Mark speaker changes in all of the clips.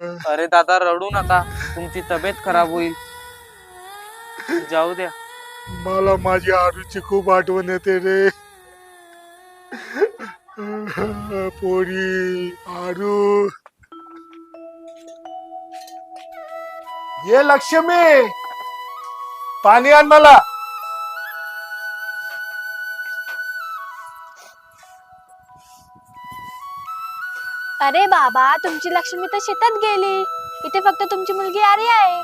Speaker 1: अरे दादा रडू नका, तुमची तब्येत खराब होईल. जाऊ द्या.
Speaker 2: मला माझी आरूची खूप आठवण येते रे. पोरी आरू. ये लक्ष्मी, पाणी आण मला.
Speaker 3: अरे बाबा, तुमची लक्ष्मी तर शेतात गेली. इथे फक्त तुमची मुलगी आर्या आहे.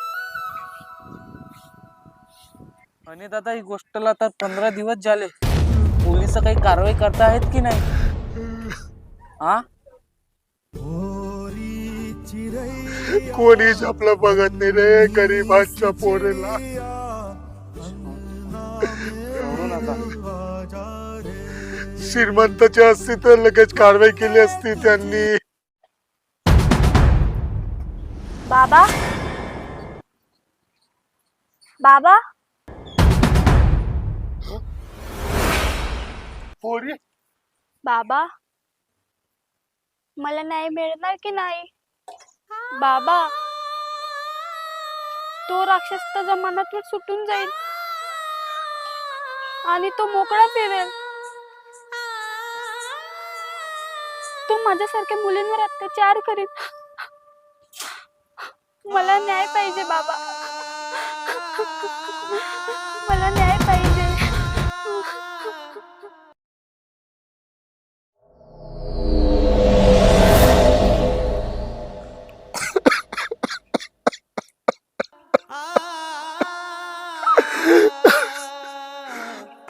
Speaker 1: आणि दादा ही गोष्टला तर 15 दिवस झाले. पोलिस काही कारवाई करता आहेत की नाही? हा,
Speaker 2: कोणीच आपलं बघत नाही रे गरीबाच्या पोरेला.
Speaker 1: रडू नका.
Speaker 2: श्रीमंताची असती तर लगेच कारवाई केली असती त्यांनी.
Speaker 3: बाबा, बाबा,
Speaker 2: पोरी
Speaker 3: बाबा, मला न्याय मिळणार की नाही? बाबा, तो राक्षस तर जमान्यातून सुटून जाईल आणि तो मोकळा फिरेल. तो माझ्यासारख्या मुलींवर अत्याचार करेल. मला न्याय पाहिजे बाबा, मला न्याय पाहिजे.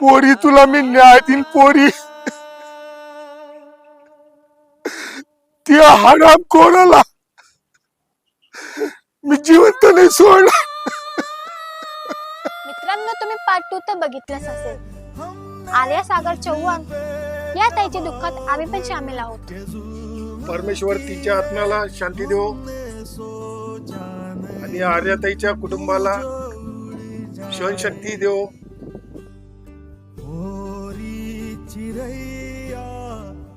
Speaker 2: पोरी तुला मी न्याय देईन पोरी. त्या हराम कोणाला मी जिवंत नाही सोड.
Speaker 3: मित्रांनो, तुम्ही पार्ट 2 तर बघितलंच असेल. आर्या सागर चव्हाण या ताईच्या दुःखात आम्ही पण सामील आहोत.
Speaker 2: परमेश्वर तिच्या आत्म्याला शांती देव आणि आर्याताईच्या कुटुंबाला सहनशक्ती देव.